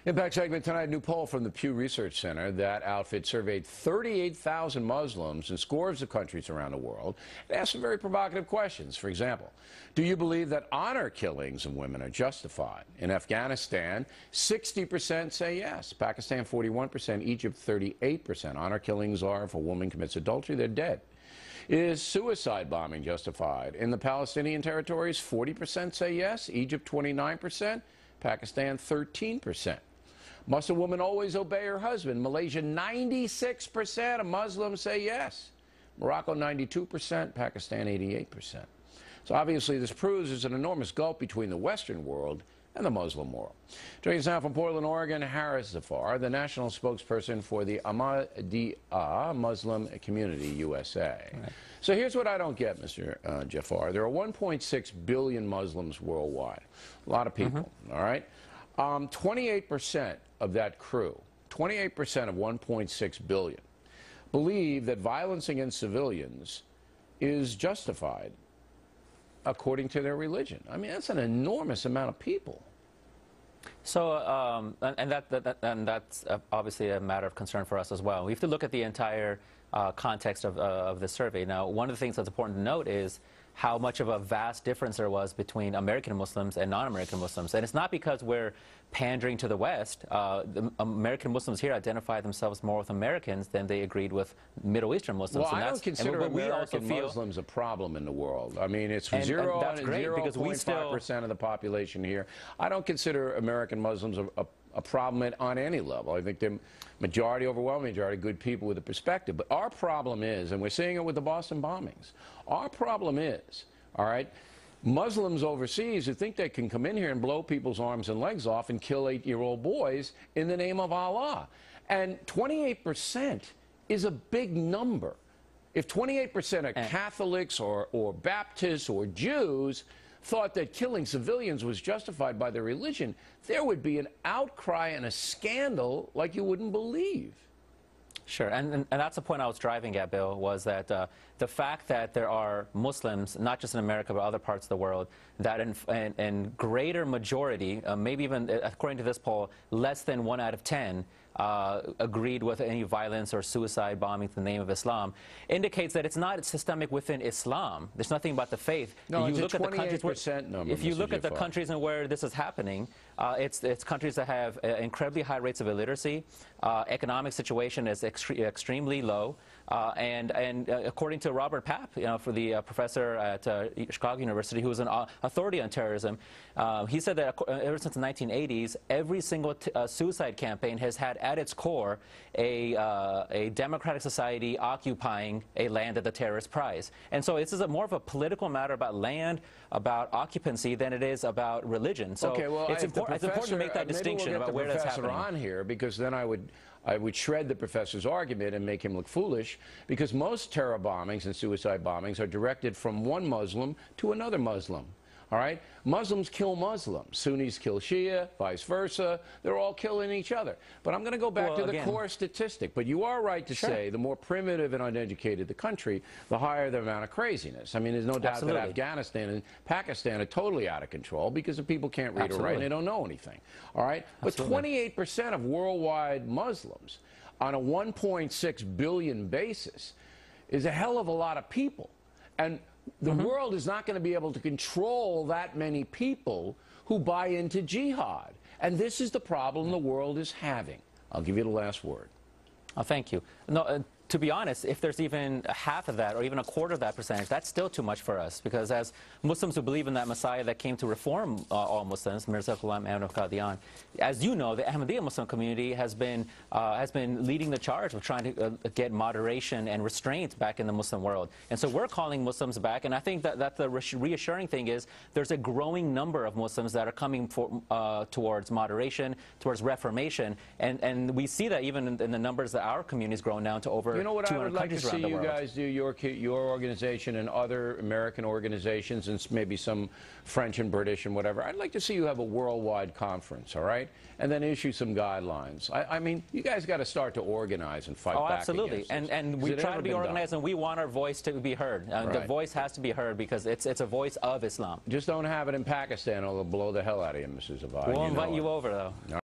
Impact segment tonight, a new poll from the Pew Research Center. That outfit surveyed 38,000 Muslims in scores of countries around the world and asked some very provocative questions. For example, do you believe that honor killings of women are justified? In Afghanistan, 60% say yes. Pakistan, 41%. Egypt, 38%. Honor killings are if a woman commits adultery, they're dead. Is suicide bombing justified? In the Palestinian territories, 40% say yes. Egypt, 29%. Pakistan, 13%. Must a woman always obey her husband? Malaysia, 96% of Muslims say yes. Morocco, 92%. Pakistan, 88%. So obviously this proves there's an enormous gulf between the Western world and the Muslim world. Joining us now from Portland, Oregon, Harris Zafar, the national spokesperson for the Ahmadiyya Muslim Community USA. Right. So here's what I don't get, Mr. Zafar. There are 1.6 billion Muslims worldwide. A lot of people, all right? 28% of that crew, 28% of 1.6 billion, believe that violence against civilians is justified according to their religion. I mean, that's an enormous amount of people. So, and that's obviously a matter of concern for us as well. We have to look at the entire context of the survey. Now, one of the things that's important to note is how much of a vast difference there was between American Muslims and non-American Muslims. And it's not because we're pandering to the West. The American Muslims here identify themselves more with Americans than they agreed with Middle Eastern Muslims. Well, I don't consider American Muslims a problem in the world. I mean, it's 0.5% of the population here. I don't consider American Muslims a problem on any level. I think they're overwhelming majority, good people with a perspective. But our problem is, and we're seeing it with the Boston bombings, our problem is, all right, Muslims overseas who think they can come in here and blow people's arms and legs off and kill 8-year-old boys in the name of Allah. And 28% is a big number. If 28% of Catholics or Baptists or Jews thought that killing civilians was justified by their religion, there would be an outcry and a scandal like you wouldn't believe. Sure, and that's the point I was driving at, Bill, was that the fact that there are Muslims, not just in America but other parts of the world, that in greater majority, maybe even according to this poll, less than 1 out of 10 agreed with any violence or suicide bombing in the name of Islam, indicates that it's not systemic within Islam. There's nothing about the faith. No, it's a 28% number. If you look at the countries and where this is happening, it's countries that have incredibly high rates of illiteracy. Economic situation is extremely low, and according to Robert Papp, for the professor at Chicago University, who is an authority on terrorism, he said that ever since the 1980s, every single suicide campaign has had at its core a democratic society occupying a land that the terrorists prize. And so this is more of a political matter about land, about occupancy, than it is about religion. So okay, well, it's important to make that distinction about where that's happening. On here, because then I would shred the professor's argument and make him look foolish, because most terror bombings and suicide bombings are directed from one Muslim to another Muslim. All right? Muslims kill Muslims. Sunnis kill Shia, vice versa. They're all killing each other. But I'm going to go back to the core statistic. But you are right to say the more primitive and uneducated the country, the higher the amount of craziness. I mean, there's no doubt that Afghanistan and Pakistan are totally out of control because the people can't read or write and they don't know anything. All right? But 28% of worldwide Muslims on a 1.6 billion basis is a hell of a lot of people. And the world is not going to be able to control that many people who buy into jihad. And this is the problem the world is having. I'll give you the last word. Oh, thank you. No, to be honest, if there's even half of that or even a quarter of that percentage, that's still too much for us, because as Muslims who believe in that Messiah that came to reform all Muslims, Mirza Ghulam Ahmad Qadian, as you know, the Ahmadiyya Muslim community has been leading the charge of trying to get moderation and restraint back in the Muslim world. And so we're calling Muslims back, and I think that the reassuring thing is there's a growing number of Muslims that are coming towards moderation, towards reformation, and we see that even in the numbers that our community has grown now to over 200 countries around the world. You know what I would like to see you guys do, your organization and other American organizations, and maybe some French and British and whatever, I'd like to see you have a worldwide conference, all right? And then issue some guidelines. I mean, you guys got to start to organize and fight back absolutely. against this. And we try to be organized, and we want our voice to be heard. The voice has to be heard because it's a voice of Islam. Just don't have it in Pakistan, or they'll blow the hell out of you, Mrs. Zafar. We'll invite you over, though.